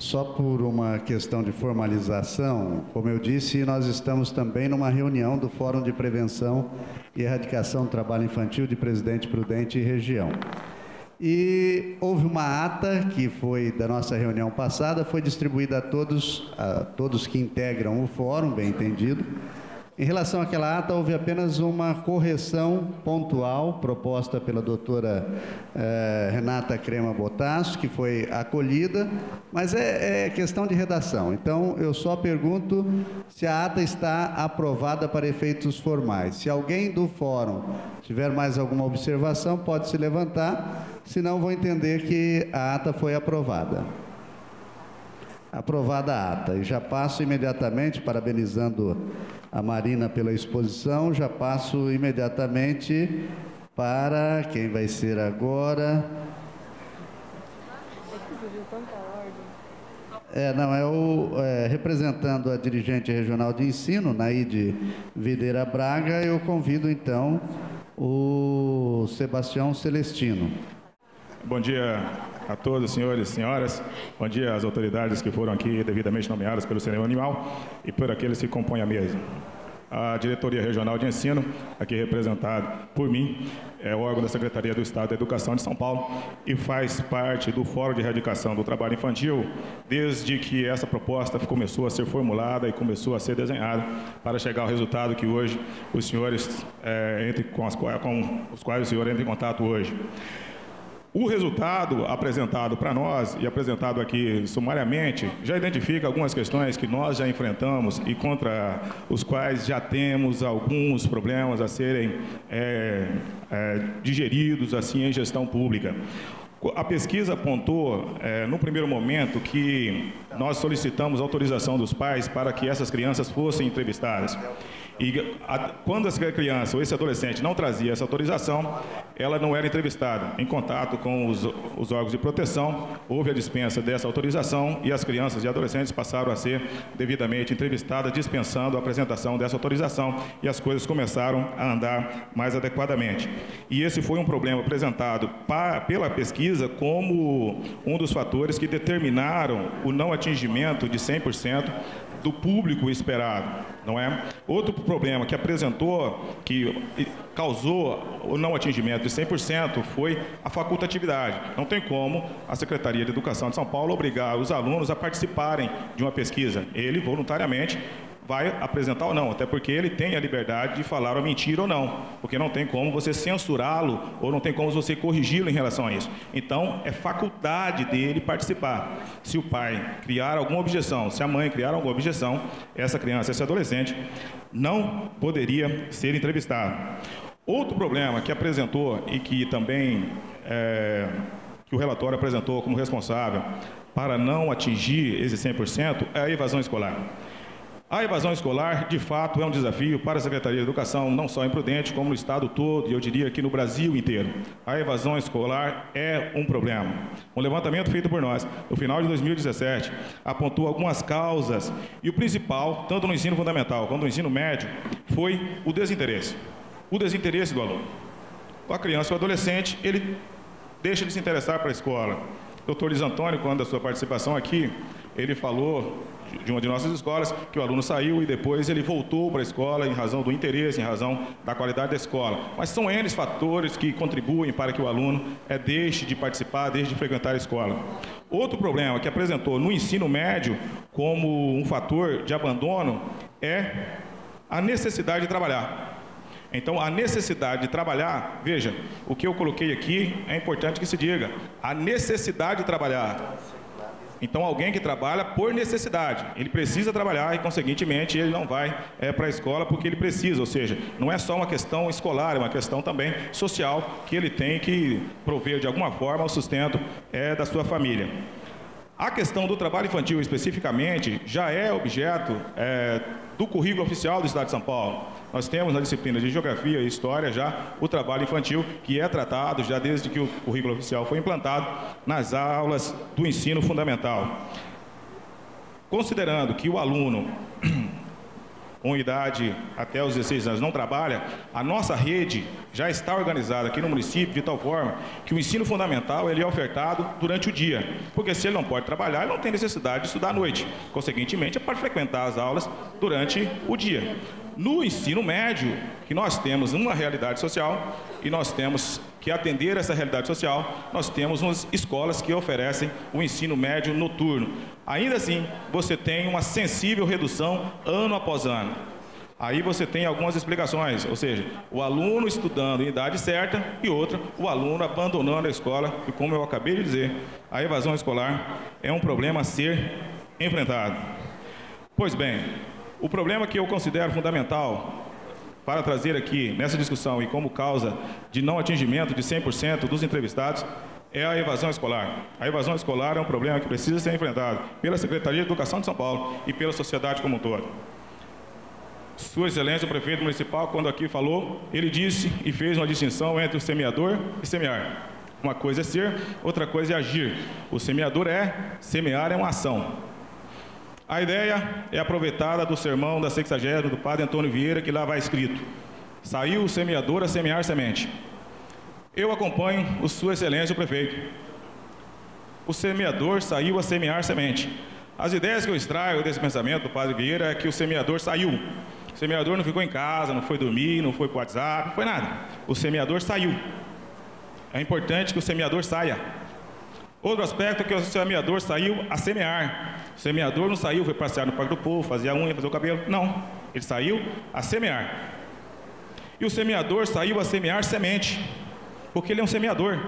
Só por uma questão de formalização, como eu disse, nós estamos também numa reunião do Fórum de Prevenção e Erradicação do Trabalho Infantil de Presidente Prudente e região. E houve uma ata que foi da nossa reunião passada, foi distribuída a todos que integram o fórum, bem entendido. Em relação àquela ata, houve apenas uma correção pontual proposta pela doutora Renata Crema Botasso, que foi acolhida, mas é questão de redação. Então, eu só pergunto se a ata está aprovada para efeitos formais. Se alguém do fórum tiver mais alguma observação, pode se levantar, senão vou entender que a ata foi aprovada. Aprovada a ata. E já passo imediatamente, parabenizando a Marina pela exposição, já passo imediatamente para quem vai ser agora. Representando a dirigente regional de ensino, Naide Videira Braga, eu convido então o Sebastião Celestino. Bom dia a todos, senhores e senhoras. Bom dia às autoridades que foram aqui devidamente nomeadas pelo cerimonial e por aqueles que compõem a mesa. A Diretoria Regional de Ensino, aqui representada por mim, é o órgão da Secretaria do Estado da Educação de São Paulo e faz parte do Fórum de Erradicação do Trabalho Infantil desde que essa proposta começou a ser formulada e começou a ser desenhada para chegar ao resultado que hoje os senhores, com os quais o senhor entra em contato hoje. O resultado apresentado para nós e apresentado aqui sumariamente já identifica algumas questões que nós já enfrentamos e contra os quais já temos alguns problemas a serem digeridos assim em gestão pública. A pesquisa apontou, no primeiro momento, que nós solicitamos autorização dos pais para que essas crianças fossem entrevistadas. E quando essa criança ou esse adolescente não trazia essa autorização, ela não era entrevistada. Em contato com os órgãos de proteção, houve a dispensa dessa autorização e as crianças e adolescentes passaram a ser devidamente entrevistadas, dispensando a apresentação dessa autorização e as coisas começaram a andar mais adequadamente. E esse foi um problema apresentado pela pesquisa como um dos fatores que determinaram o não atingimento de 100% do público esperado, não é? Outro problema que apresentou, que causou o não atingimento de 100% foi a facultatividade. Não tem como a Secretaria de Educação de São Paulo obrigar os alunos a participarem de uma pesquisa. Ele, voluntariamente, vai apresentar ou não, até porque ele tem a liberdade de falar uma mentira ou não, porque não tem como você censurá-lo ou não tem como você corrigi-lo em relação a isso. Então, é faculdade dele participar. Se o pai criar alguma objeção, se a mãe criar alguma objeção, essa criança, esse adolescente, não poderia ser entrevistado. Outro problema que apresentou e que também que o relatório apresentou como responsável para não atingir esse 100% é a evasão escolar. A evasão escolar, de fato, é um desafio para a Secretaria de Educação, não só em Prudente, como no Estado todo, e eu diria que no Brasil inteiro. A evasão escolar é um problema. Um levantamento feito por nós, no final de 2017, apontou algumas causas, e o principal, tanto no ensino fundamental quanto no ensino médio, foi o desinteresse. O desinteresse do aluno. A criança ou adolescente, ele deixa de se interessar para a escola. O Dr. Luiz Antônio, quando da sua participação aqui, ele falou de uma de nossas escolas, que o aluno saiu e depois ele voltou para a escola em razão do interesse, em razão da qualidade da escola. Mas são N fatores que contribuem para que o aluno deixe de participar, deixe de frequentar a escola. Outro problema que apresentou no ensino médio como um fator de abandono é a necessidade de trabalhar. Então, a necessidade de trabalhar, veja, o que eu coloquei aqui é importante que se diga, a necessidade de trabalhar. Então, alguém que trabalha por necessidade, ele precisa trabalhar e, conseguintemente, ele não vai para a escola porque ele precisa, ou seja, não é só uma questão escolar, é uma questão também social que ele tem que prover, de alguma forma, o sustento da sua família. A questão do trabalho infantil, especificamente, já é objeto do currículo oficial do Estado de São Paulo. Nós temos na disciplina de Geografia e História já o trabalho infantil, que é tratado já desde que o currículo oficial foi implantado nas aulas do ensino fundamental. Considerando que o aluno com idade até os 16 anos não trabalha, a nossa rede já está organizada aqui no município de tal forma que o ensino fundamental ele é ofertado durante o dia, porque se ele não pode trabalhar, ele não tem necessidade de estudar à noite. Consequentemente, é para frequentar as aulas durante o dia. No ensino médio, que nós temos uma realidade social e nós temos que atender essa realidade social, nós temos umas escolas que oferecem o ensino médio noturno. Ainda assim, você tem uma sensível redução ano após ano. Aí você tem algumas explicações, ou seja, o aluno estudando em idade certa e outra, o aluno abandonando a escola, e como eu acabei de dizer, a evasão escolar é um problema a ser enfrentado. Pois bem, o problema que eu considero fundamental para trazer aqui nessa discussão e como causa de não atingimento de 100% dos entrevistados é a evasão escolar. A evasão escolar é um problema que precisa ser enfrentado pela Secretaria de Educação de São Paulo e pela sociedade como um todo. Sua Excelência, o prefeito municipal, quando aqui falou, ele disse e fez uma distinção entre o semeador e semear. Uma coisa é ser, outra coisa é agir. O semeador semear é uma ação. A ideia é aproveitada do sermão da 60ª do padre Antônio Vieira, que lá vai escrito: saiu o semeador a semear semente. Eu acompanho o Sua Excelência, o prefeito. O semeador saiu a semear semente. As ideias que eu extraio desse pensamento do padre Vieira é que o semeador saiu. O semeador não ficou em casa, não foi dormir, não foi para o WhatsApp, não foi nada. O semeador saiu. É importante que o semeador saia. Outro aspecto é que o semeador saiu a semear. O semeador não saiu, foi passear no Parque do Povo, fazer a unha, fazer o cabelo. Não, ele saiu a semear. E o semeador saiu a semear semente, porque ele é um semeador.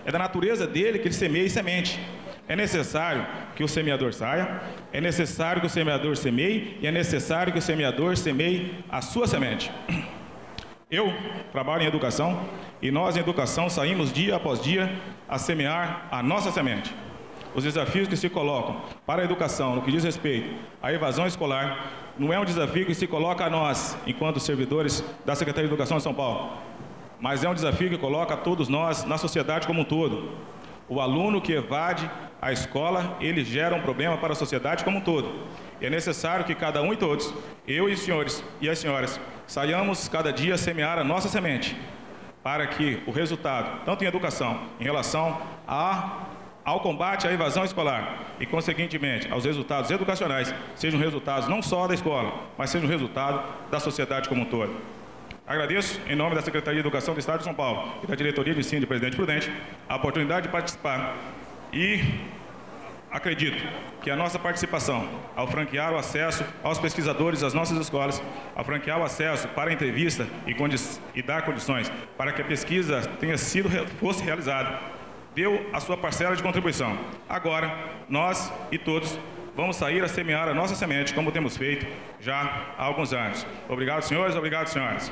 É da natureza dele que ele semeia semente. É necessário que o semeador saia, é necessário que o semeador semeie e é necessário que o semeador semeie a sua semente. Eu trabalho em educação e nós em educação saímos dia após dia a semear a nossa semente. Os desafios que se colocam para a educação no que diz respeito à evasão escolar não é um desafio que se coloca a nós, enquanto servidores da Secretaria de Educação de São Paulo, mas é um desafio que coloca a todos nós na sociedade como um todo. O aluno que evade a escola, ele gera um problema para a sociedade como um todo. E é necessário que cada um e todos, eu e os senhores e as senhoras, saiamos cada dia a semear a nossa semente, para que o resultado, tanto em educação, em relação ao combate à evasão escolar e, consequentemente, aos resultados educacionais, sejam resultados não só da escola, mas sejam resultado da sociedade como um todo. Agradeço, em nome da Secretaria de Educação do Estado de São Paulo e da Diretoria de Ensino de Presidente Prudente, a oportunidade de participar e acredito que a nossa participação, ao franquear o acesso aos pesquisadores das nossas escolas, ao franquear o acesso para a entrevista e dar condições para que a pesquisa fosse realizada, deu a sua parcela de contribuição. Agora, nós e todos vamos sair a semear a nossa semente, como temos feito já há alguns anos. Obrigado, senhores, obrigado, senhoras.